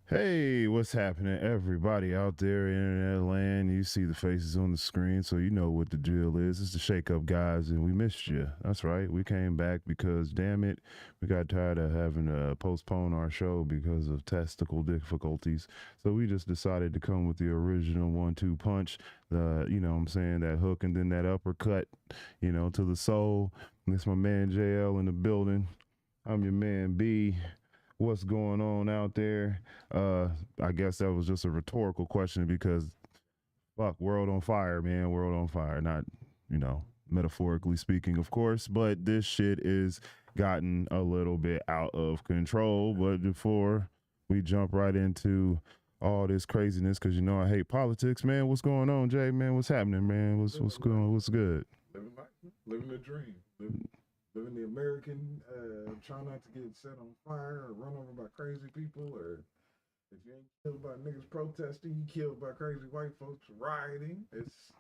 Hey, what's happening, everybody out there in internet land? You see the faces on the screen, so you know what the drill is. It's the Shake Up guys, and we missed you. That's right, we came back because, damn it, we got tired of having to postpone our show because of testicle difficulties. So we just decided to come with the original one-two punch. You know what I'm saying, that hook and then that uppercut, to the soul. And it's my man JL in the building. I'm your man B. What's going on out there? I guess that was just a rhetorical question because fuck, world on fire, man, world on fire. Not, metaphorically speaking, of course, but this shit is gotten a little bit out of control. But before we jump right into all this craziness, because I hate politics, man. What's going on, Jay? Man, what's happening, man? What's going? What's good? Living life, living the dream, living the American. Try not to get set on fire or run over by crazy people, or if you ain't killed by niggas protesting, you killed by crazy white folks rioting. It's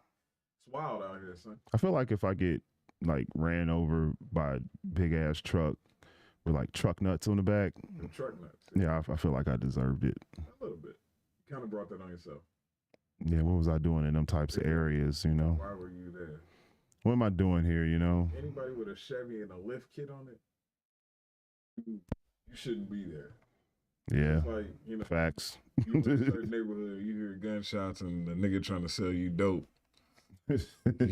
wild out here, son. I feel like if I get like ran over by a big ass truck with like truck nuts on the back, The truck nuts. yeah, I feel like I deserved it. A little bit. You kind of brought that on yourself. Yeah, what was I doing in them types of areas, Why were you there? What am I doing here, Anybody with a Chevy and a lift kit on it, you shouldn't be there. Yeah, It's like, facts. you in a certain neighborhood, you hear gunshots and the nigga trying to sell you dope. You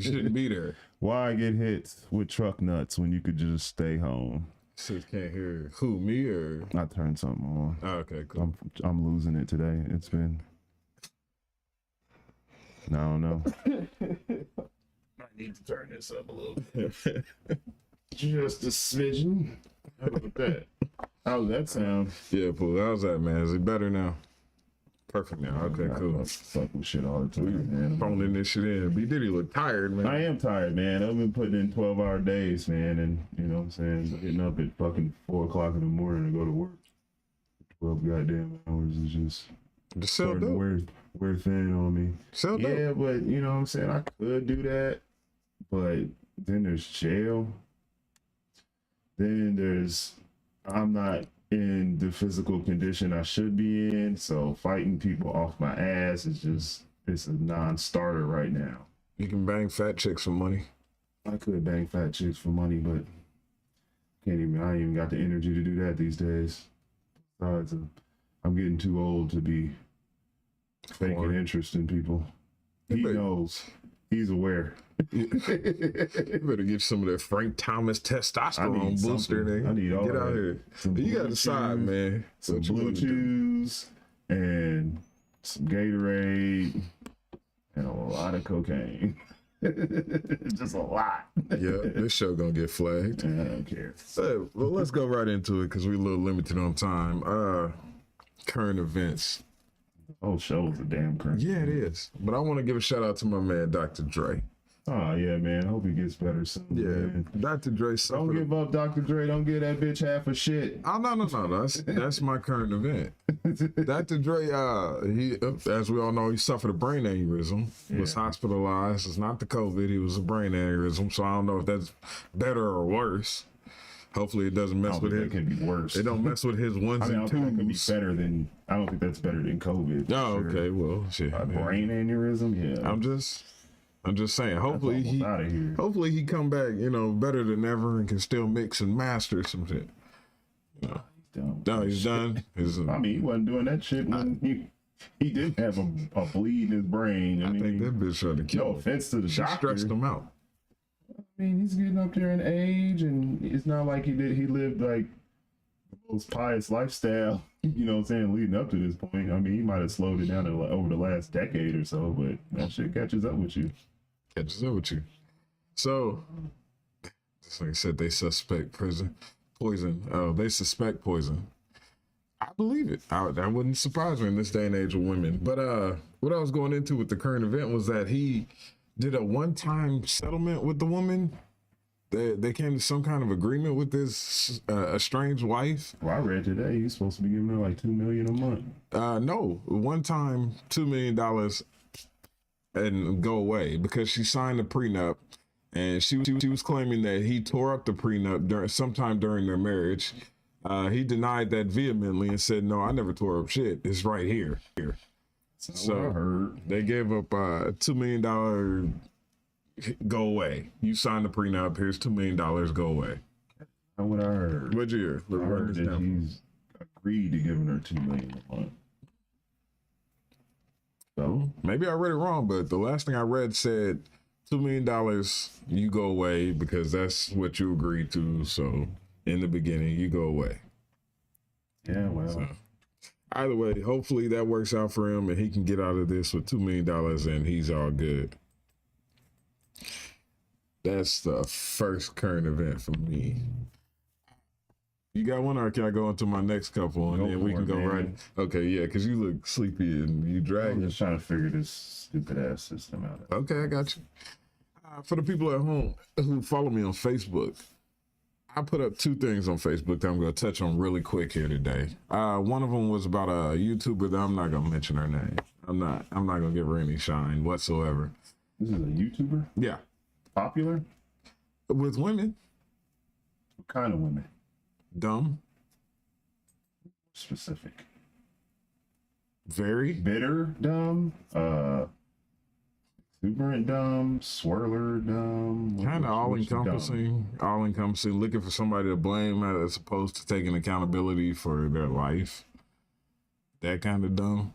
shouldn't be there. Why get hit with truck nuts when you could just stay home? Sis can't hear who, me or? I turned something on. Oh, okay, cool. I'm losing it today. It's been, I don't know. I need to turn this up a little bit. Just a smidgen. How about that? How's that sound? Yeah, Pooh, how's that, man? Is it better now? Perfect now. Okay, cool. Fuck with shit all the time, man. Phoning this shit in. B Diddy look tired, man. I am tired, man. I've been putting in 12-hour days, man, and you know what I'm saying, getting up at fucking 4 o'clock in the morning to go to work. 12 goddamn hours is just sell starting dope. to wear thin on me. Sell dope. Yeah, but you know what I'm saying, I could do that, but then there's jail. Then there's I'm not in the physical condition I should be in, so fighting people off my ass is just, it's a non-starter right now. You can bang fat chicks for money. I could bang fat chicks for money, but I ain't even got the energy to do that these days. Besides, I'm getting too old to be faking interest in people. He knows. He's aware. You better get some of that Frank Thomas testosterone booster, nigga. I need all Get that. out here. You got to decide, man. Some blue chews and some Gatorade and a lot of cocaine. Just a lot. Yeah, this show gonna get flagged. I don't care. So, well, let's go right into it because we're a little limited on time. Current events. Oh, show's a damn current. Yeah, it is. But I want to give a shout out to my man, Dr. Dre. Oh, yeah, man. I hope he gets better soon. Yeah, man. Dr. Dre suffered. Don't give up, Dr. Dre. Don't give that bitch half a shit. Oh, no. That's my current event. Dr. Dre, he, as we all know, he suffered a brain aneurysm, was hospitalized. It's not the COVID. He was a brain aneurysm. So I don't know if that's better or worse. Hopefully it doesn't mess with it. Can be worse. It don't mess with his ones I mean, and I don't think that could be twos. better than. I don't think that's better than COVID. Oh, okay. Well, shit. A brain aneurysm. Yeah. I'm just saying. Hopefully hopefully he come back, better than ever and can still mix and master some shit. No, he's done. I mean, he wasn't doing that shit when he didn't have a bleed in his brain. I mean, think that bitch tried to kill him. No offense to the She doctor. stressed him out. I mean, he's getting up there in age, and it's not like he lived like the most pious lifestyle, you know what I'm saying, leading up to this point. I mean, he might have slowed it down over the last decade or so, but that shit catches up with you. So, just like I said, they suspect poison. They suspect poison. I believe it. That wouldn't surprise me in this day and age of women. But what I was going into with the current event was that he did a one-time settlement with the woman. They came to some kind of agreement with this estranged wife. Well, I read today he's supposed to be giving her like $2 million a month. No, one time $2 million and go away because she signed a prenup, and she was claiming that he tore up the prenup sometime during their marriage. He denied that vehemently and said, "No, I never tore up shit. It's right here." That's what I heard. They gave up $2 million. Go away. You signed the prenup. Here's $2 million. Go away. That's what I heard. What'd you hear? I heard that he's agreed to giving her $2 million a month. So Maybe I read it wrong, but the last thing I read said $2 million. You go away because that's what you agreed to. So in the beginning, you go away. yeah, well, So, either way, hopefully that works out for him and he can get out of this with $2 million and he's all good. That's the first current event for me. You got one, or can I go into my next couple and Go then we for can it, go man. right? Okay, yeah, because you look sleepy and you I'm drag. just trying to figure this stupid ass system out. Okay, I got you. For the people at home who follow me on Facebook, I put up 2 things on Facebook that I'm going to touch on really quick here today. One of them was about a YouTuber that I'm not going to mention her name. I'm not going to give her any shine whatsoever. This is a YouTuber, Yeah, popular. with women, What kind of women? dumb, Specific. very. Bitter, dumb. Exuberant, dumb. Swirler, dumb. Kind of Which dumb? all encompassing, looking for somebody to blame as opposed to taking accountability for their life. That kind of dumb.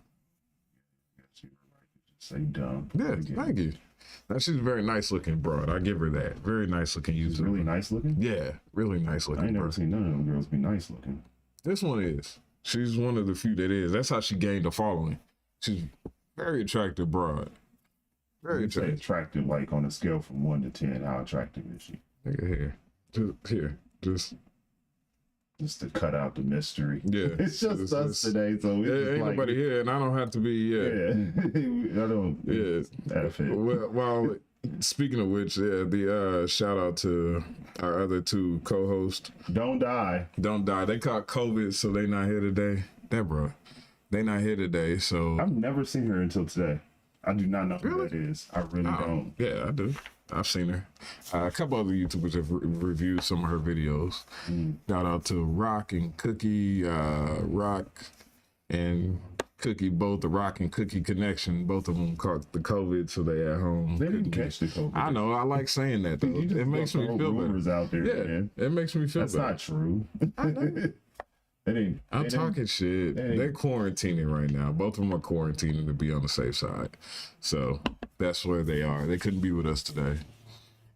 Yes, you were right to just say dumb. Yeah, Again. thank you. Now she's a very nice looking broad. I give her that. Very nice looking She's YouTuber. really nice looking. Yeah, really nice I ain't looking. never Bro. seen none of them girls be nice looking. This one is. She's one of the few that is. That's how she gained a following. She's very attractive broad. Very You say attractive. attractive, like on a scale from 1 to 10. How attractive is she? Look at here. Just Just to cut out the mystery. yeah. It's just us today, so it's Yeah, just ain't like, nobody here, and I don't have to be. Yeah, I don't. Yeah. That fit. Well, speaking of which, yeah, the shout out to our other 2 co-hosts. Don't die. Don't die. They caught COVID, so they not here today. That bro, they not here today. So I've never seen her until today. I do not know who Really? that is. I really don't. yeah, I do. I've seen her. A couple other YouTubers have reviewed some of her videos. Shout out to Rock and Cookie, Rock and Cookie, both the Rock and Cookie connection. Both of them caught the COVID, so they at home. They didn't catch the COVID. I know. I like saying that though. You just It makes me throw feel better. rumors out there, Yeah, man. it makes me feel That's better. not true. I know. It ain't. I'm it ain't- talking shit. Hey. They're quarantining right now. Both of them are quarantining to be on the safe side. So that's where they are. They couldn't be with us today.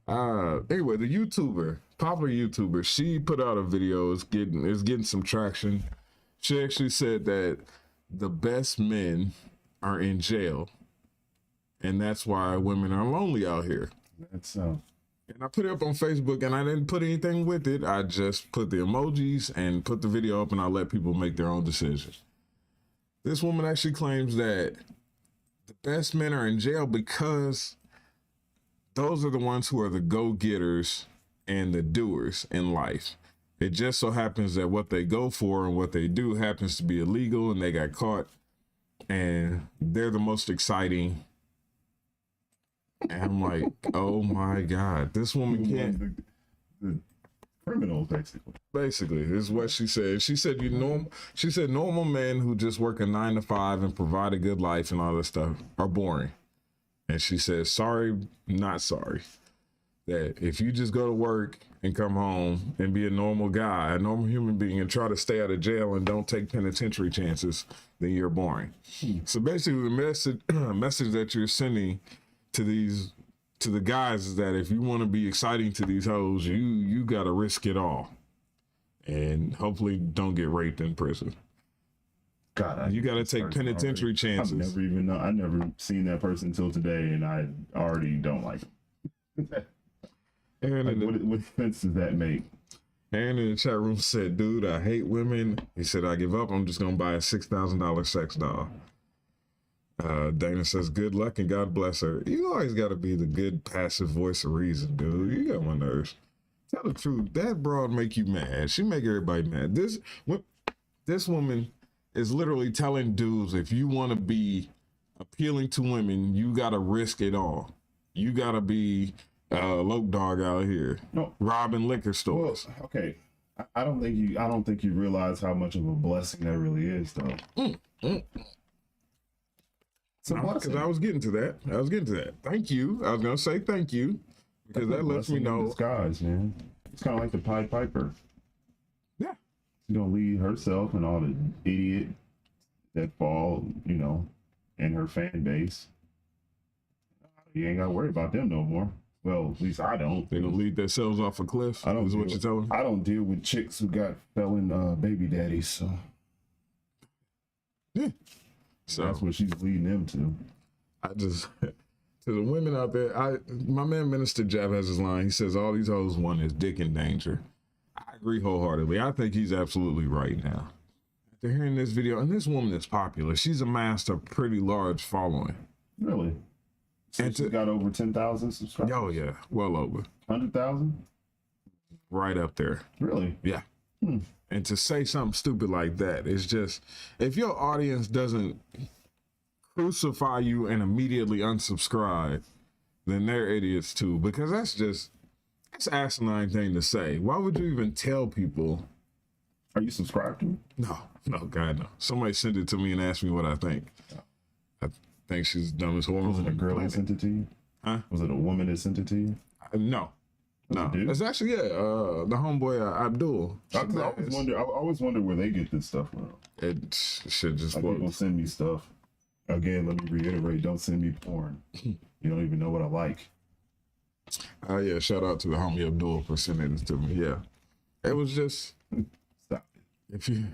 Anyway, the YouTuber, popular YouTuber, she put out a video. It's getting some traction. She actually said that the best men are in jail, and that's why women are lonely out here. That's And I put it up on Facebook and I didn't put anything with it. I just put the emojis and put the video up and I let people make their own decisions. This woman actually claims that the best men are in jail because those are the ones who are the go-getters and the doers in life. It just so happens that what they go for and what they do happens to be illegal and they got caught and they're the most exciting. And I'm like, oh my God, this woman can't. the criminals, basically. Basically, is what she said. She said She said normal men who just work a 9 to 5 and provide a good life and all this stuff are boring. And she said, sorry, not sorry. That if you just go to work and come home and be a normal guy, a normal human being, and try to stay out of jail and don't take penitentiary chances, then you're boring. So basically, the message that you're sending to the guys is that if you want to be exciting to these hoes, you got to risk it all, and hopefully don't get raped in prison. God, You got to take penitentiary I've chances. never even know. I never seen that person until today, and I already don't like him. Aaron, Like, in the, what sense does that make? Aaron in the chat room said, "Dude, I hate women." He said, "I give up. I'm just gonna buy a $6,000 sex doll." Dana says, "Good luck and God bless her." You always got to be the good passive voice of reason, dude. You got my nerves. Tell the truth. That broad make you mad. She make everybody mad. This woman is literally telling dudes, if you want to be appealing to women, you got to risk it all. You got to be Loke Dog out here, No. robbing liquor Well, stores. okay. I don't think you realize how much of a blessing that really is, though. It's a Because blessing. I was getting to that. Thank you. I was gonna say thank you because That's a that lets me blessing in know. disguise, man. It's kind of like the Pied Piper. Yeah. She's gonna lead herself and all the idiot that fall, in her fan base. You ain't gotta worry about them no more. Well, at least I don't. They're gonna lead themselves off a cliff. I don't. Is what you're telling me? I don't deal with chicks who got felon baby daddies, so Yeah. So that's what she's leading them to. I just to the women out there. My man Minister Jeff has his line. He says all these hoes want is dick in danger. I agree wholeheartedly. I think he's absolutely right now. After hearing this video, and this woman is popular. She's amassed a pretty large following. Really? So And she's to- got over 10,000 subscribers. Oh yeah, well over, 100,000? right up there. Really? Yeah. Hmm. And to say something stupid like that, it's just, if your audience doesn't crucify you and immediately unsubscribe, then they're idiots too. Because that's asinine thing to say. Why would you even tell people? Are you subscribed to it? No, God, no. Somebody sent it to me and asked me what I think. I think she's the dumbest woman. Was it a on the girl that planet. sent it to you? Huh? Was it a woman that sent it to you? No. Was it No, a dude? it's actually the homeboy Abdul. I always wonder where they get this stuff from. It should just Like people send me stuff. Again, let me reiterate: don't send me porn. You don't even know what I like. Yeah, shout out to the homie Abdul for sending this to me. Yeah, it was just Stop it. if you,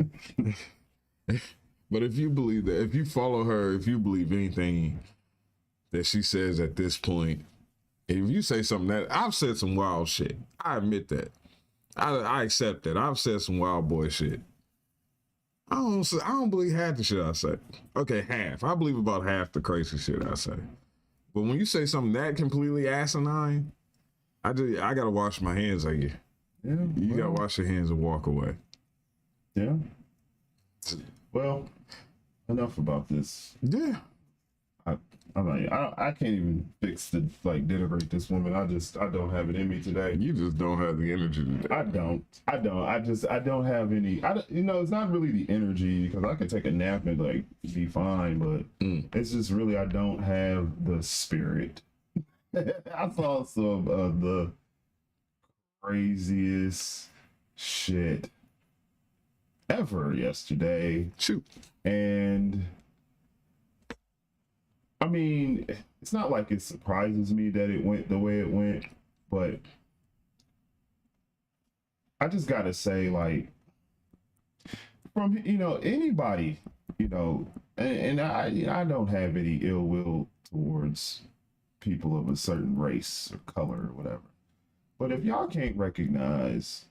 but if you believe that, if you follow her, if you believe anything that she says at this point, if you say something that I've said some wild shit, I admit that. I accept that. I've said some wild boy shit. I don't believe half the shit I say. Okay, half. I believe about half the crazy shit I say. But when you say something that completely asinine, I gotta wash my hands of you. Yeah, You gotta wash your hands and walk away. Yeah. Well, enough about this. Yeah. I can't even fix the denigrate this woman. I don't have it in me today. You just don't have the energy to do that. I don't have any. It's not really the energy because I can take a nap and be fine, but it's just really I don't have the spirit. I saw some of the craziest shit ever yesterday, Shoot. and I mean, it's not like it surprises me that it went the way it went, but I just gotta say, from anybody, and I don't have any ill will towards people of a certain race or color or whatever, but if y'all can't recognize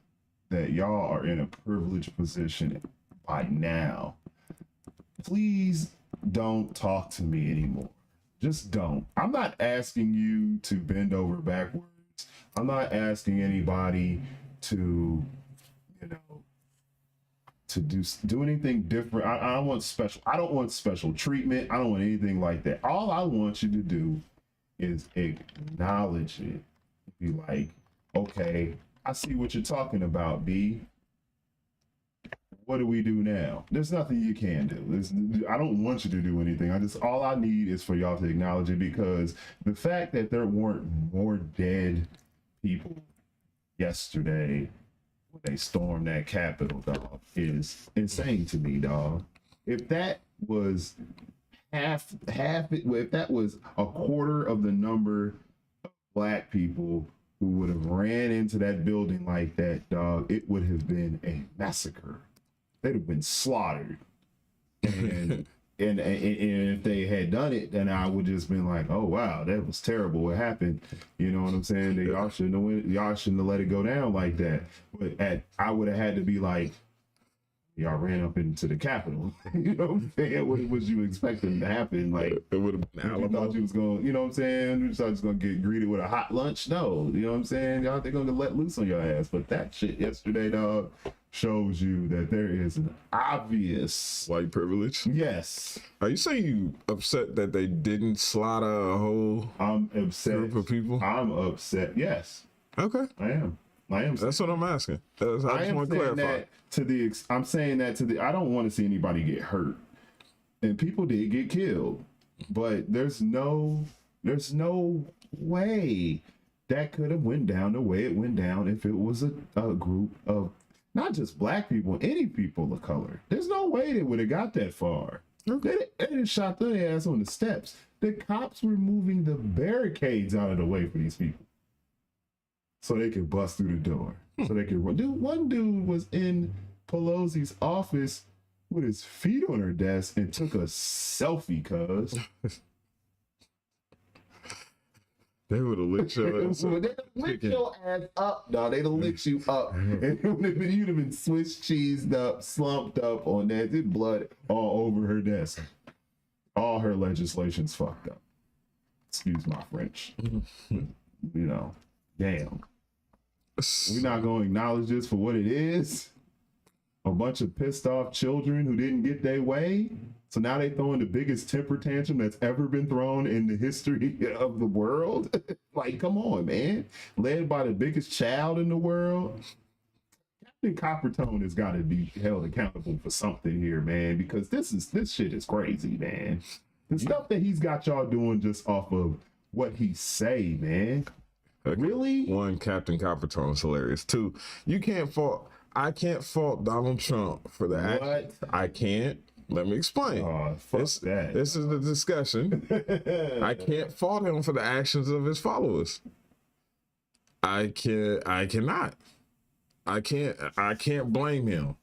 that y'all are in a privileged position by now, please don't talk to me anymore. Just don't. I'm not asking you to bend over backwards. I'm not asking anybody to, to do anything different. I don't want special. I don't want special treatment. I don't want anything like that. All I want you to do is acknowledge it. Be like, okay, I see what you're talking about, B. What do we do now? There's nothing you can do. I don't want you to do anything. All I need is for y'all to acknowledge it, because the fact that there weren't more dead people yesterday when they stormed that Capitol, dog, is insane to me, dog. If that was if that was a quarter of the number of black people who would have ran into that building like that, dog, it would have been a massacre. They'd have been slaughtered. And and if they had done it, then I would just been like, oh wow, that was terrible. What happened? You know what I'm saying? Y'all shouldn't have let it go down like that. But I would have had to be like, y'all ran up into the Capitol. You know what I'm saying? What was you expecting to happen? Like, It would have been you Alamo. thought you was going, you know what I'm saying? You thought you was going to get greeted with a hot lunch? No. You know what I'm saying? Y'all, they're going to let loose on your ass. But that shit yesterday, dog, shows you that there is an obvious, White privilege. yes, Are you saying you upset that they didn't slaughter a whole I'm upset. group of people? I'm upset. Yes, Okay. I am. I am. That's what I'm asking. I I just am want to saying clarify. that to the. I'm saying that to the. I don't want to see anybody get hurt, and people did get killed, but there's no way that could have went down the way it went down if it was a group of not just black people, any people of color. There's no way they would have got that far. They just shot their ass on the steps. The cops were moving the barricades out of the way for these people so they could bust through the door. So they could run. One dude was in Pelosi's office with his feet on her desk and took a selfie, cuz. They would have lit your ass up. They'd lit your ass up, dog. They'd have lit you up. And you'd have been Swiss cheesed up, slumped up on that. There's blood all over her desk. All her legislation's fucked up. Excuse my French. You know, damn. We're not going to acknowledge this for what it is. A bunch of pissed off children who didn't get their way. So now they throwing the biggest temper tantrum that's ever been thrown in the history of the world. Like, come on, man. Led by the biggest child in the world. Captain Coppertone has got to be held accountable for something here, man, because this shit is crazy, man. The stuff that he's got y'all doing just off of what he say, man. Really? One, Captain Coppertone is hilarious. Two, I can't fault Donald Trump for the act. What? I can't. Let me explain. Oh, fuck that. This is the discussion. I can't fault him for the actions of his followers. I cannot. I can't blame him.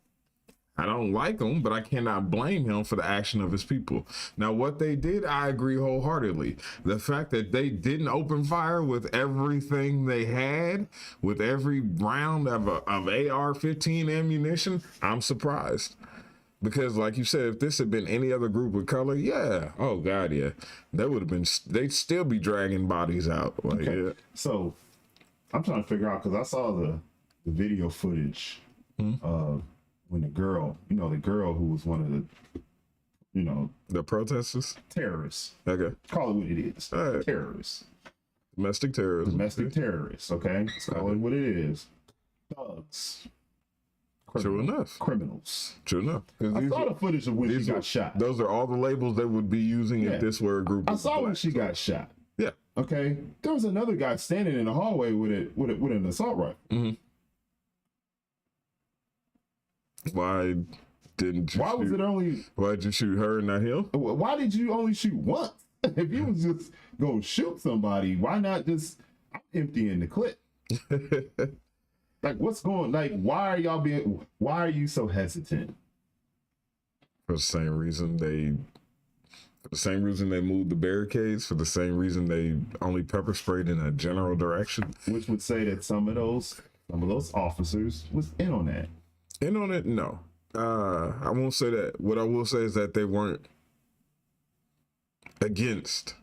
I don't like him, but I cannot blame him for the action of his people. Now, what they did, I agree wholeheartedly. The fact that they didn't open fire with everything they had, with every round of AR-15 ammunition, I'm surprised. Because, like you said, if this had been any other group of color, yeah, oh god, yeah, that would have been. They'd still be dragging bodies out. Like, Okay. yeah. So I'm trying to figure out, because I saw the video footage of when the girl who was one of the, The protesters. terrorists. Okay, Call it what it is. all right. Terrorists. Domestic terrorism. Domestic terrorists, okay? Let's call it what it is. Thugs. True enough. Criminals. True enough. 'Cause I these saw are- the footage of when she these are- got shot. Those are all the labels they would be using Yeah. if this were a group. I of saw when blacks. she got shot. Yeah. Okay. There was another guy standing in the hallway with an assault rifle. Why didn't you? Why was it only? Why did you shoot her and not him? Why did you only shoot once? If you was just gonna shoot somebody, why not just emptying the clip? Like, what's going? Like, why are you so hesitant? For the same reason they moved the barricades. For the same reason they only pepper sprayed in a general direction. Which would say that some of those officers was in on that. In on it, no. I won't say that. What I will say is that they weren't against.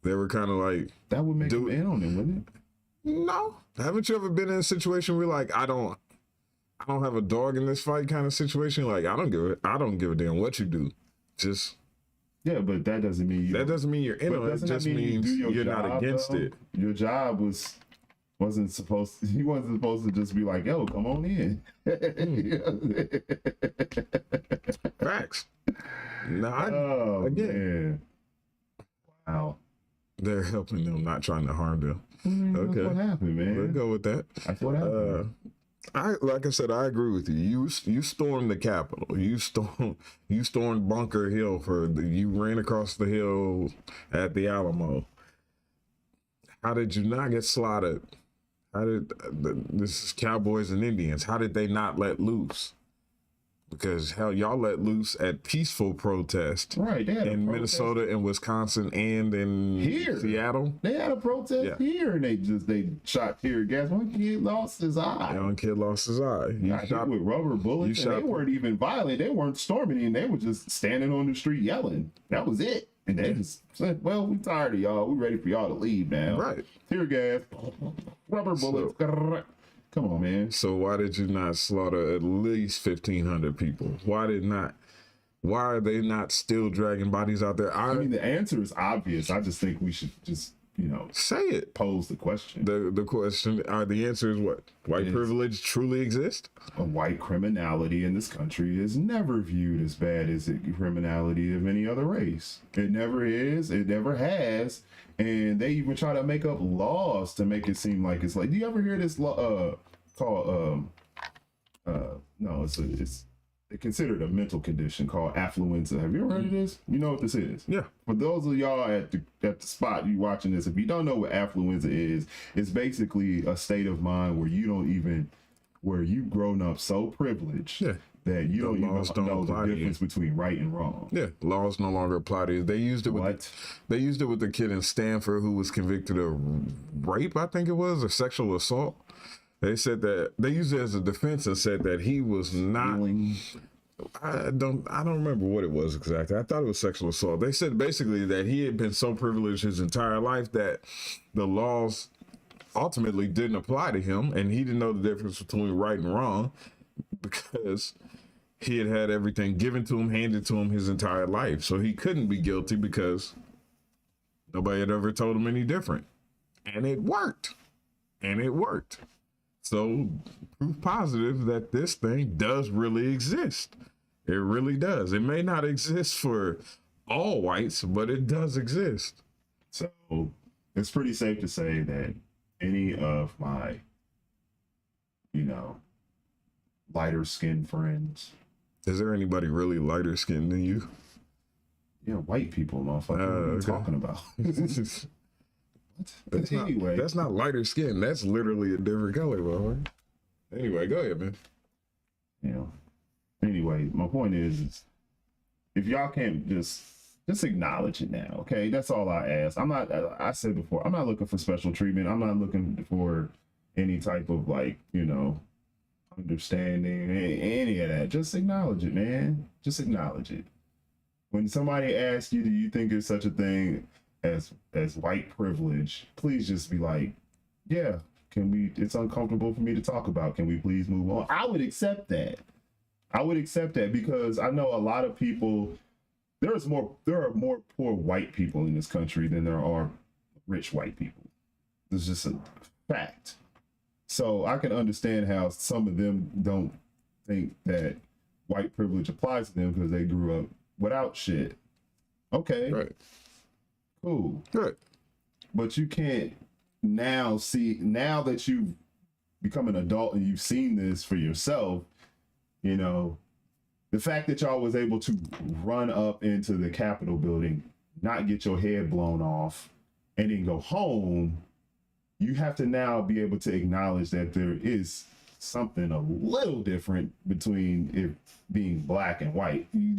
They were kind of like, That would make them in on it, wouldn't it? no. Haven't you ever been in a situation where like I don't have a dog in this fight kind of situation? Like I don't give a damn what you do. Just Yeah, but that doesn't mean that doesn't mean you're in But on it. It doesn't that just mean you means do your you're not job, against though? it. Your job wasn't supposed to, he wasn't supposed to just be like, yo, come on in. Facts. Nah, Oh, again. man. Wow. they're helping them, not trying to harm them. That's what happened, man. We'll go with that. That's what happened. Like I said, I agree with you. You stormed the Capitol. You stormed Bunker Hill you ran across the hill at the Alamo. How did you not get slaughtered? This is Cowboys and Indians. How did they not let loose? Because hell, y'all let loose at peaceful protest Right, they had in a protest Minnesota and Wisconsin and in Here. Seattle. They had a protest Yeah. here, and they shot tear gas. One kid lost his eye. Young kid lost his eye. Got hit with rubber bullets, and they weren't even violent. They weren't storming in. They were just standing on the street yelling. That was it. And they just said, "Well, we tired of y'all. We ready for y'all to leave now." Right. Tear gas, rubber bullets. Come on, man. So why did you not slaughter at least 1,500 people? Why are they not still dragging bodies out there? I mean, the answer is obvious. I just think we should just Say it. pose the question. The question, the answer is what? White privilege truly exists? A white criminality in this country is never viewed as bad as the criminality of any other race. It never is. It never has. And they even try to make up laws to make it seem like it's like. Do you ever hear this law called no, it's considered a mental condition called affluenza. Have you ever heard of this? You know what this is? Yeah. For those of y'all at the spot you watching this, if you don't know what affluenza is, it's basically a state of mind where you've grown up so privileged that you don't even know the difference between right and wrong. Yeah, laws no longer apply to you. They used it with the kid in Stanford who was convicted of rape, I think it was, or sexual assault. They said that they used it as a defense and said that he was not. I don't remember what it was exactly. I thought it was sexual assault. They said basically that he had been so privileged his entire life that the laws ultimately didn't apply to him, and he didn't know the difference between right and wrong because he had had everything given to him, handed to him his entire life. So he couldn't be guilty because nobody had ever told him any different. And it worked. So proof positive that this thing does really exist. It really does. It may not exist for all whites, but it does exist. So it's pretty safe to say that any of my, lighter skinned friends. Is there anybody really lighter skinned than you? Yeah, white people, motherfucker. What are you talking about? That's not lighter skin. That's literally a different color, bro. Anyway, go ahead, man. Anyway, my point is if y'all can't just acknowledge it now, okay? That's all I ask. I said before, I'm not looking for special treatment. I'm not looking for any type of understanding, any of that. Just acknowledge it, man. Just acknowledge it. When somebody asks you, do you think there's such a thing as white privilege, please just be like, yeah, it's uncomfortable for me to talk about. Can we please move on? I would accept that. Because I know a lot of people, there are more poor white people in this country than there are rich white people. It's just a fact. So I can understand how some of them don't think that white privilege applies to them because they grew up without shit. Okay. Right. Cool. Right. But you can't now that you've become an adult and you've seen this for yourself, the fact that y'all was able to run up into the Capitol building, not get your head blown off, and then go home, you have to now be able to acknowledge that there is something a little different between it being black and white. You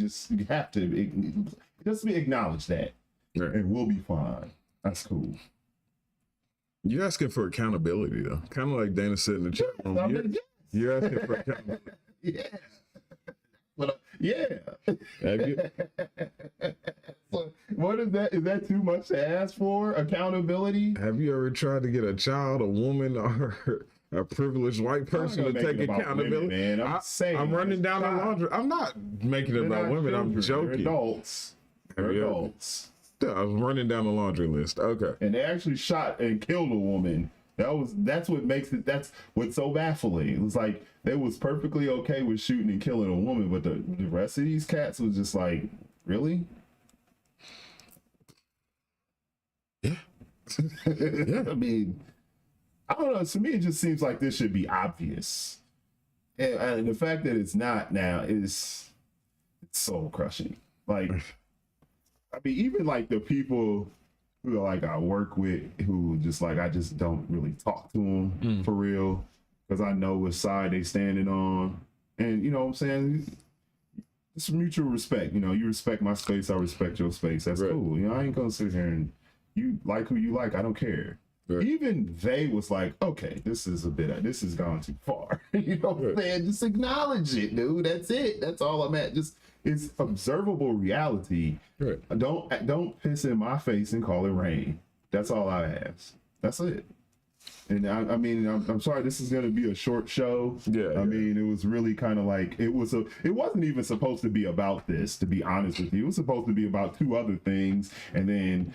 have to just acknowledge that. Right. And we'll be fine. That's cool. You're asking for accountability, though. Kind of like Dana said in the chat room. You're asking for accountability. Yeah. But yeah. Have you? What is that? Is that too much to ask for? Accountability? Have you ever tried to get a child, a woman, or a privileged white person to take accountability? Women, man. I'm running down the laundry. I'm not making it about women. I'm joking. They're adults. They're adults. I was running down the laundry list. Okay. And they actually shot and killed a woman. That's what makes it. That's what's so baffling. It was like they was perfectly okay with shooting and killing a woman, but the rest of these cats was just like, really? Yeah. Yeah. I mean, I don't know. To me, it just seems like this should be obvious, and the fact that it's not now is soul crushing. Like, I mean, even like the people who I work with, who just I just don't really talk to them for real, because I know which side they standing on, and you know what I'm saying. It's mutual respect. You respect my space, I respect your space. That's right. Cool. I ain't gonna sit here and you like who you like. I don't care. Right. Even they was like, okay, this has gone too far. You know what I'm saying? Just acknowledge it, dude. That's it. That's all I'm at. It's observable reality. Right. Don't piss in my face and call it rain. That's all I ask. That's it. And I mean, I'm sorry, this is going to be a short show. Yeah. I mean, it was really kind of like, it wasn't even supposed to be about this, to be honest with you. It was supposed to be about two other things. And then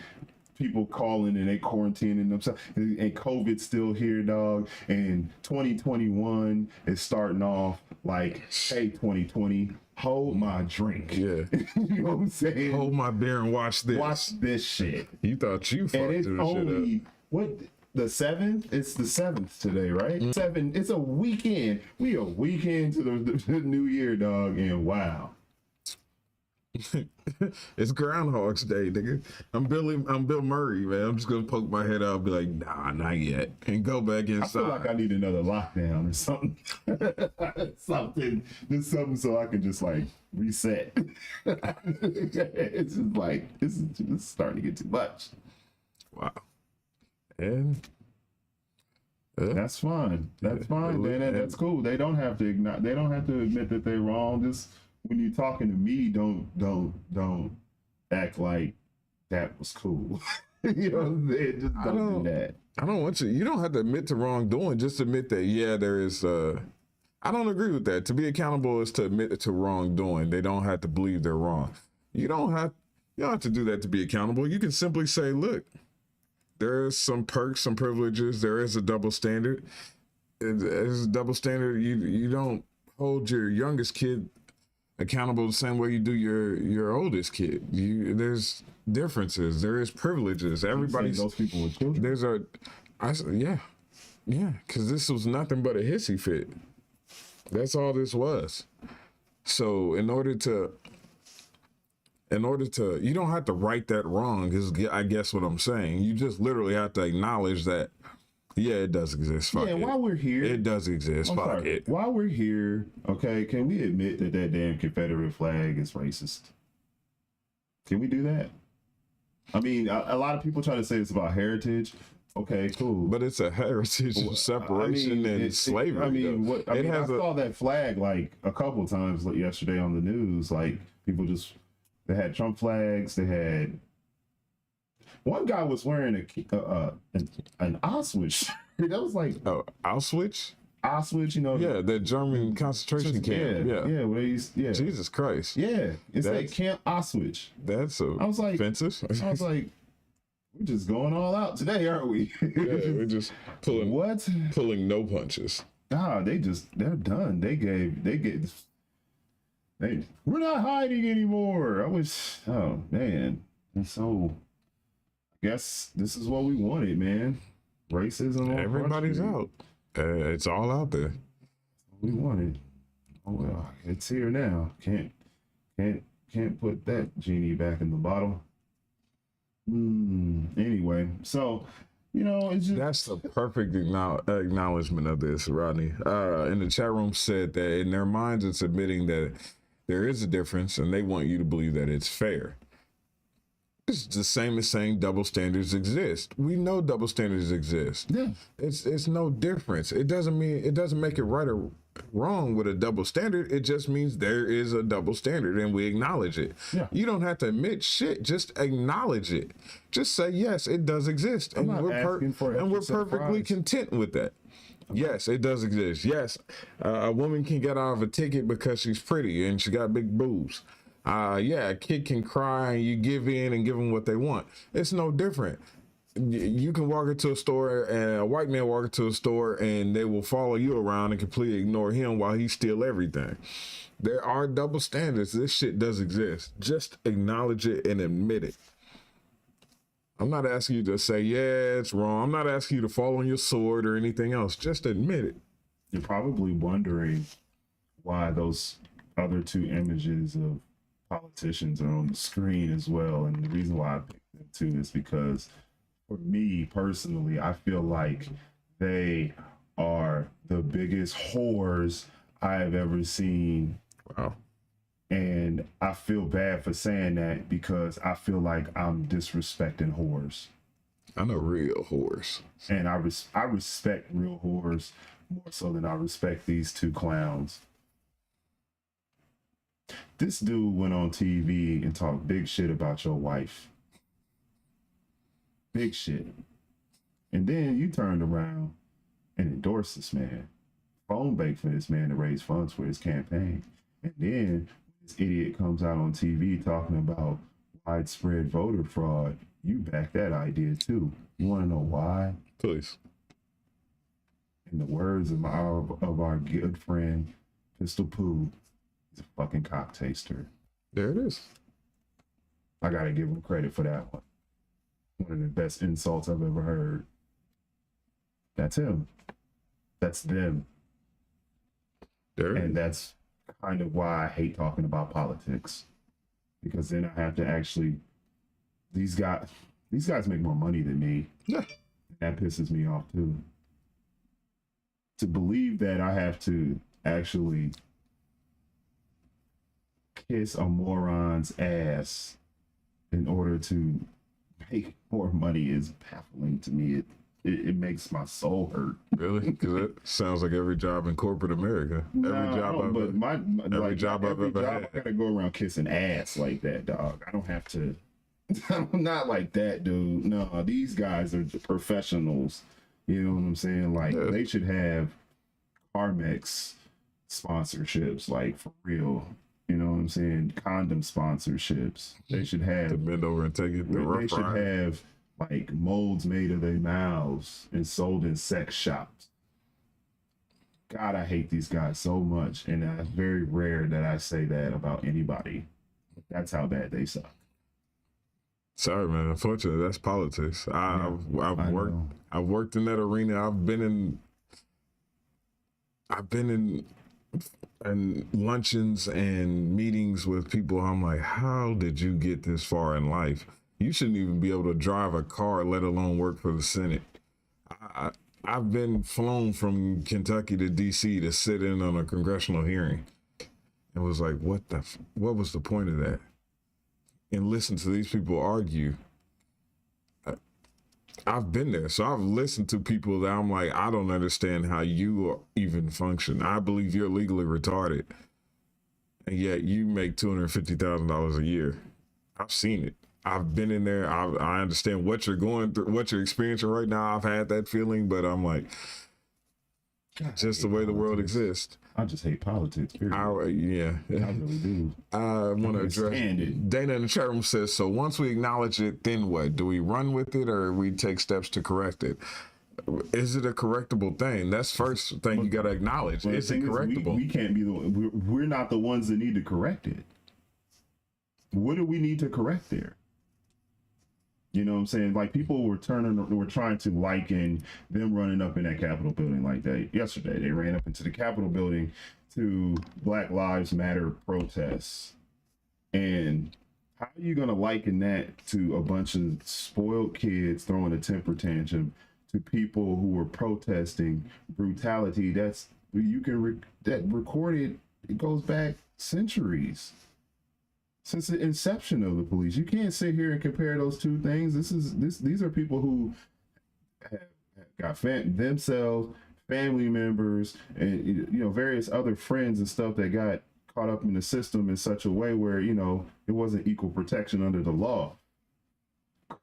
people calling and they quarantining themselves, and COVID's still here, dog. And 2021 is starting off like, hey, 2020, hold my drink. Yeah. You know what I'm saying? Hold my beer and watch this. Watch this shit. You thought you fucked And it's this shit up. only what, the 7th? It's the 7th today, right? 7. It's a weekend. We a weekend to the new year, dog. And wow. It's Groundhog's Day, nigga. I'm Bill Murray, man. I'm just gonna poke my head out and be like, nah, not yet. And go back inside. I feel like I need another lockdown or something. Just something so I can just like reset. It's just like, this is starting to get too much. Wow. And that's fine. That's fine, man. That's cool. They don't have to ignore, they don't have to admit that they're wrong. Just when you're talking to me, don't act like that was cool. You know what I'm saying? Just don't do that. I don't want you don't have to admit to wrongdoing. Just admit that, yeah, there is I don't agree with that. To be accountable is to admit to wrongdoing. They don't have to believe they're wrong. You don't have to do that to be accountable. You can simply say, look, there's some perks, some privileges. There is a double standard. There's a double standard. You don't hold your youngest kid accountable the same way you do your oldest kid. There's differences. There is privileges. Everybody's those people with children. Yeah, because this was nothing but a hissy fit. That's all this was. So in order to, you don't have to right that wrong, is I guess what I'm saying. You just literally have to acknowledge that, yeah, it does exist. Fuck it. While we're here, it does exist. Fuck it. While we're here, okay, can we admit that damn Confederate flag is racist? Can we do that? I mean, a lot of people try to say it's about heritage. Okay, cool. But it's a heritage of separation and slavery. I saw that flag like a couple times yesterday on the news. Like people they had Trump flags. They had, one guy was wearing an Auschwitz. That was like, Auschwitz. Auschwitz, you know. Yeah, the German concentration camp. Yeah. Jesus Christ. Yeah, it's like Camp Auschwitz. That's offensive. I was like, we're just going all out today, aren't we? Yeah, we're just pulling no punches. Nah, they're done. We're not hiding anymore. Oh man. And so I guess this is what we wanted, man. Racism. Everybody's out. It's all out there. We wanted. Oh well, it's here now. Can't put that genie back in the bottle. Anyway, so it's just, that's the perfect acknowledgement of this. Rodney in the chat room said that in their minds it's admitting that there is a difference, and they want you to believe that it's fair. It's the same as saying double standards exist. We know double standards exist. Yeah, it's no difference. It doesn't make it right or wrong with a double standard. It just means there is a double standard and we acknowledge it. Yeah. You don't have to admit shit. Just acknowledge it. Just say yes, it does exist, and we're perfectly content with that. Yes, it does exist. Yes, a woman can get out of a ticket because she's pretty and she got big boobs. A kid can cry and you give in and give them what they want. It's no different. You can walk into a store and a white man walk into a store and they will follow you around and completely ignore him while he steal everything. There are double standards. This shit does exist. Just acknowledge it and admit it. I'm not asking you to say, yeah, it's wrong. I'm not asking you to fall on your sword or anything else. Just admit it. You're probably wondering why those other two images of politicians are on the screen as well. And the reason why I picked them too is because for me personally, I feel like they are the biggest whores I've ever seen. Wow. And I feel bad for saying that because I feel like I'm disrespecting whores. I know real whores. And I respect real whores more so than I respect these two clowns. This dude went on TV and talked big shit about your wife. Big shit. And then you turned around and endorsed this man. Phone bank for this man to raise funds for his campaign. And then this idiot comes out on TV talking about widespread voter fraud. you back that idea too. You want to know why? Please. In the words of our good friend Pistol Pooh, he's a fucking cock taster. There it is. I gotta give him credit for that one. One of the best insults I've ever heard. That's him. That's them. There it And is. that's kind of why I hate talking about politics. Because then I have to actually these guys make more money than me. Yeah. That pisses me off too. To believe that I have to actually kiss a moron's ass in order to make more money is baffling to me. It makes my soul hurt. Really? Because it sounds like every job in corporate America. Every job I've but every job I've ever had. I gotta go around kissing ass like that, dog. I don't have to. I'm not like that, dude. No, these guys are professionals. You know what I'm saying? Like Yeah. they should have Carmex sponsorships, like for real. You know what I'm saying? Condom sponsorships. They should To have. bend over and take it the They rough should ride. have like molds made of their mouths and sold in sex shops. God, I hate these guys so much, and it's very rare that I say that about anybody. That's how bad they suck. Sorry, man. Unfortunately, that's politics. I I've worked. know. I've worked in that arena. I've been in luncheons and meetings with people. I'm like, how did you get this far in life? You shouldn't even be able to drive a car, let alone work for the Senate. I've been flown from Kentucky to DC to sit in on a congressional hearing, and was like, what was the point of that? And listen to these people argue. I've been there, so I've listened to people that I'm like, I don't understand how you even function. I believe you're legally retarded, and yet you make $250,000 a year. I've seen it. I've been in there. I understand what you're going through, what you're experiencing right now. I've had that feeling, but I'm like, just the way the world exists. I just hate politics. Period. I Yeah. really do. I want to address stand it. Dana in the chat room says, so once we acknowledge it, then what? Do we run with it or we take steps to correct it? Is it a correctable thing? That's first thing you got to acknowledge. But the Is it thing is, correctable? we can't be we're not the ones that need to correct it. What do we need to correct there? You know what I'm saying? Like people were trying to liken them running up in that Capitol building like that yesterday. They ran up into the Capitol building to Black Lives Matter protests. And how are you going to liken that to a bunch of spoiled kids throwing a temper tantrum to people who were protesting brutality? That recorded, it goes back centuries. Since the inception of the police. You can't sit here and compare those two things. These are people who have got themselves, family members, and various other friends and stuff that got caught up in the system in such a way where it wasn't equal protection under the law.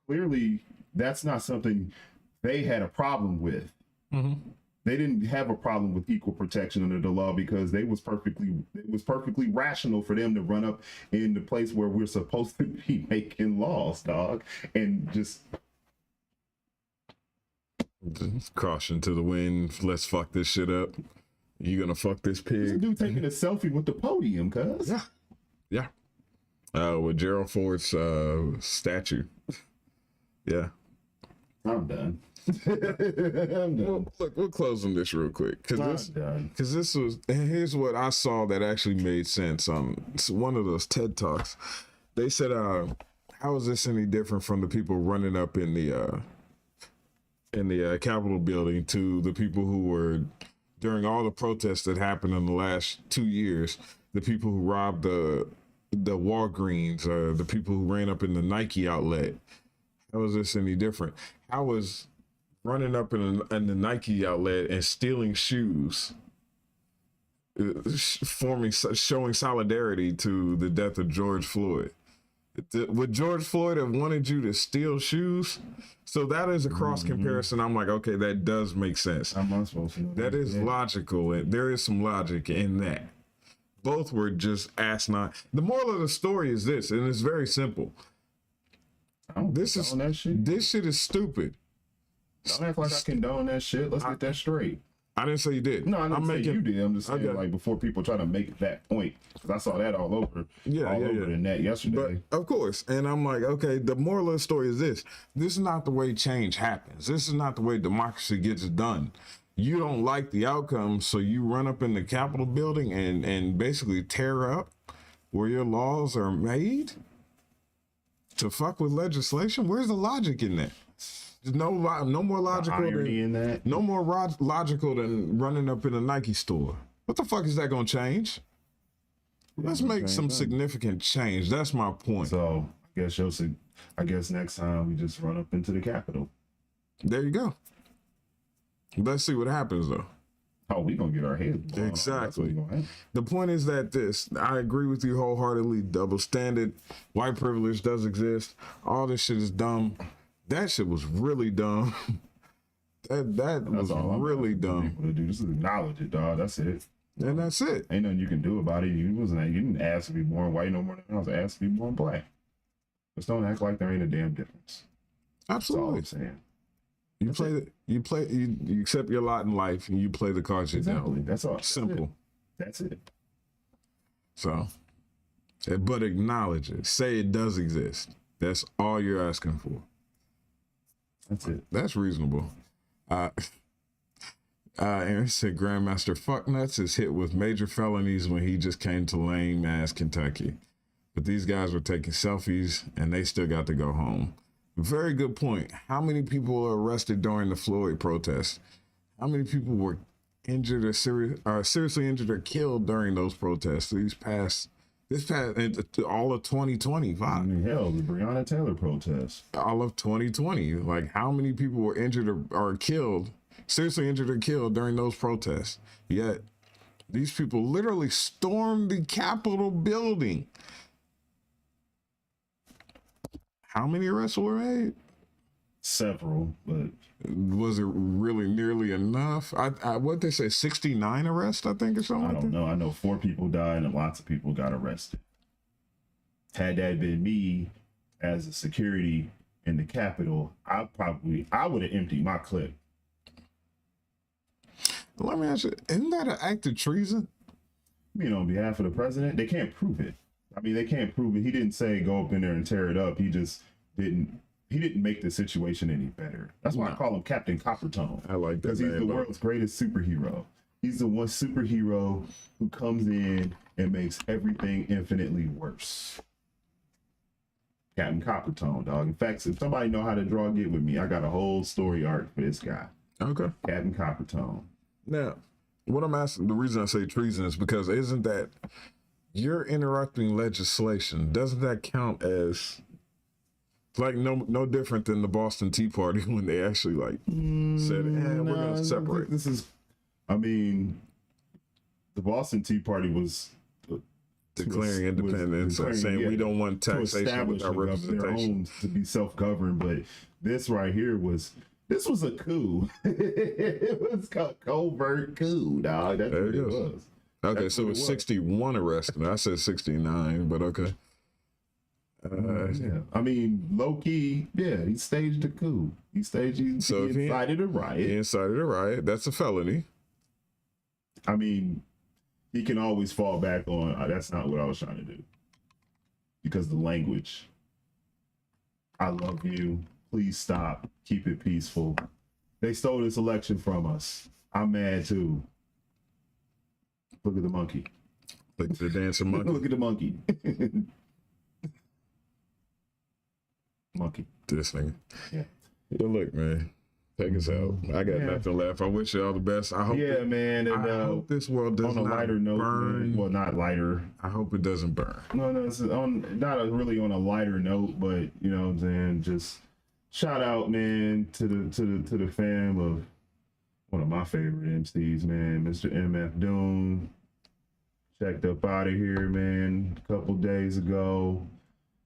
Clearly, that's not something they had a problem with. Mm-hmm. They didn't have a problem with equal protection under the law because it was perfectly rational for them to run up in the place where we're supposed to be making laws, dog, and just Caution to the wind. Let's fuck this shit up. You gonna fuck this this pig? dude taking a selfie with the podium, cuz. Yeah. With Gerald Ford's statue. Yeah. I'm done. I'm done. Well, look, we'll close on this real quick because done. this was, here's what I saw that actually made sense. It's one of those TED Talks. They said, how is this any different from the people running up in the Capitol building to the people who were during all the protests that happened in the last 2 years, the people who robbed the Walgreens, or the people who ran up in the Nike outlet? How is this any different? How was running up in the Nike outlet and stealing shoes, showing solidarity to the death of George Floyd? Would George Floyd have wanted you to steal shoes? So that is a cross comparison. I'm like, okay, that does make sense. How am I supposed to know That is logical, and there is some logic in that. Both were just asinine. The moral of the story is this, and it's very simple. I don't condone that shit. This shit is stupid. Don't act like I condone that shit. Let's get that straight. I didn't say you did. No, I didn't say you did. I'm just saying, Okay. like, before people try to make that point, because I saw that all over the net yesterday. But of course, and I'm like, okay, the moral of the story is this. This is not the way change happens. This is not the way democracy gets done. You don't like the outcome, so you run up in the Capitol building and basically tear up where your laws are made to fuck with legislation. Where's the logic in that? There's no more logical than no more logical than running up in a Nike store. What the fuck is that gonna change? Let's make some significant change. That's my point. So I guess next time we just run up into the Capitol. There you go. Let's see what happens though. Oh, we gonna get our heads blown. Exactly. The point is that I agree with you wholeheartedly. Double standard, white privilege does exist. All this shit is dumb. That shit was really dumb. that was really dumb. People to do. Just acknowledge it, dog. That's it. And that's it. Ain't nothing you can do about it. You didn't ask to be born white no more than I was asked to be born black. Just don't act like there ain't a damn difference. Absolutely. That's all I'm saying. You accept your lot in life and you play the cards you're Exactly. dealt. That's all. Simple. That's it. So, but acknowledge it. Say it does exist. That's all you're asking for. That's it. That's reasonable. Aaron said Grandmaster Fucknuts is hit with major felonies when he just came to lame ass Kentucky. But these guys were taking selfies and they still got to go home. Very good point. How many people were arrested during the Floyd protests? How many people were injured or seriously injured or killed during those protests? This past all of 2025. I mean, hell, the Breonna Taylor protest. All of 2020. Like, how many people were injured or killed, seriously injured or killed during those protests? Yet, these people literally stormed the Capitol building. How many arrests were made? Several, but was it really nearly enough? What they say, 69 arrests, I think, or something. I don't know. I know 4 people died and lots of people got arrested. Had that been me as a security in the Capitol, I would have emptied my clip. Let me ask you, isn't that an act of treason? On behalf of the president, they can't prove it. I mean, they can't prove it. He didn't say go up in there and tear it up. He just didn't. He didn't make the situation any better. That's why I call him Captain Coppertone. I like that. Because he's the world's greatest superhero. He's the one superhero who comes in and makes everything infinitely worse. Captain Coppertone, dog. In fact, if somebody know how to draw, get with me. I got a whole story arc for this guy. Okay. Captain Coppertone. Now, what I'm asking, the reason I say treason is because isn't that you're interrupting legislation? Doesn't that count as like no different than the Boston Tea Party when they actually like said, we're gonna separate. This is, I mean, the Boston Tea Party was declaring independence, saying we don't want taxation without representation, to be self-governed. But this right here was a coup. It was a covert coup, dog. That's what it was. Okay, that's so it's 61 arrested. I said 69, but okay. Yeah, I mean, low key, yeah, he staged a coup. He incited a riot. He incited a riot. That's a felony. I mean, he can always fall back on, that's not what I was trying to do. Because the language, I love you, please stop, keep it peaceful. They stole this election from us. I'm mad too. Look at the monkey. Look at the dancing monkey. Look at the monkey. Monkey. This nigga. Yeah. But look, man, take us out. I got nothing left. I wish you all the best. I hope. Yeah, man. And, I hope this world does on a not lighter note, burn. well, not lighter. I hope it doesn't burn. No, it's really on a lighter note, but you know what I'm saying. Just shout out, man, to the fam of one of my favorite MCs, man, Mr. MF Doom. Checked up out of here, man, a couple days ago.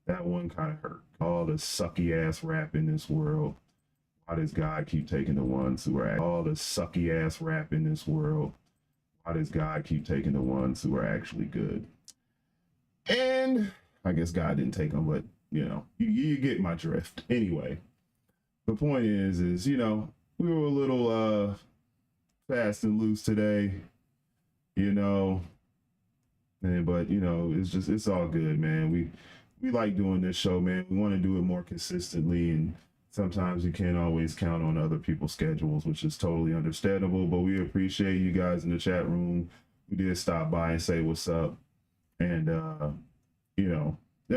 That one kind of hurt. All the sucky ass rap in this world. Why does God keep taking the ones who are all the sucky ass rap in this world? Why does God keep taking the ones who are actually good? And I guess God didn't take them, but you get my drift. Anyway, the point is, we were a little fast and loose today, but it's all good, man. We like doing this show, man. We want to do it more consistently, and sometimes you can't always count on other people's schedules, which is totally understandable, but we appreciate you guys in the chat room who did stop by and say what's up. And yeah,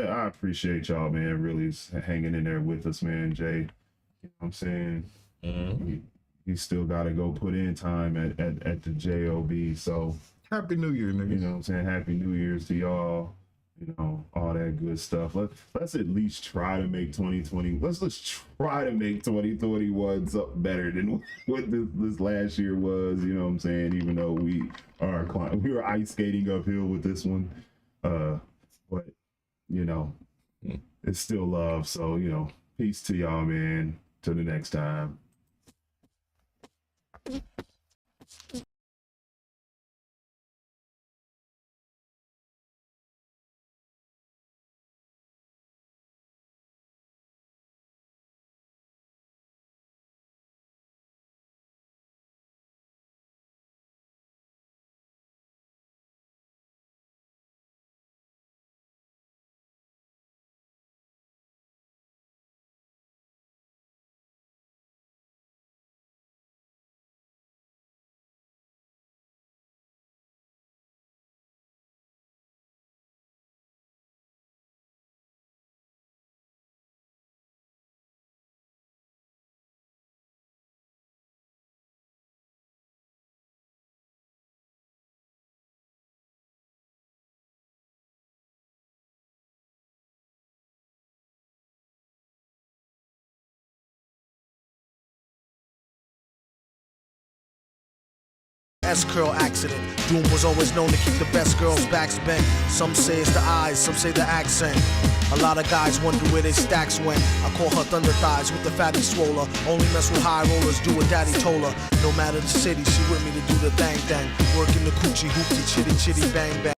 I appreciate y'all, man, really hanging in there with us, man. Jay, you know what I'm saying? He still got to go put in time at the JOB. So Happy New Year, nigga. you know what I'm saying? Happy New Year's to y'all. All that good stuff. Let's at least try to make 2020. Let's try to make 2021 something better than what this last year was. You know what I'm saying? Even though we were ice skating uphill with this one, but it's still love. So peace to y'all, man. Till the next time. S-curl accident. Doom was always known to keep the best girls' backs bent. Some say it's the eyes, some say the accent. A lot of guys wonder where their stacks went. I call her thunder thighs with the fatty swoller. Only mess with high rollers, do what daddy told her. No matter the city, she with me to do the thang thang. Working the coochie, hoopty, chitty, chitty, bang bang.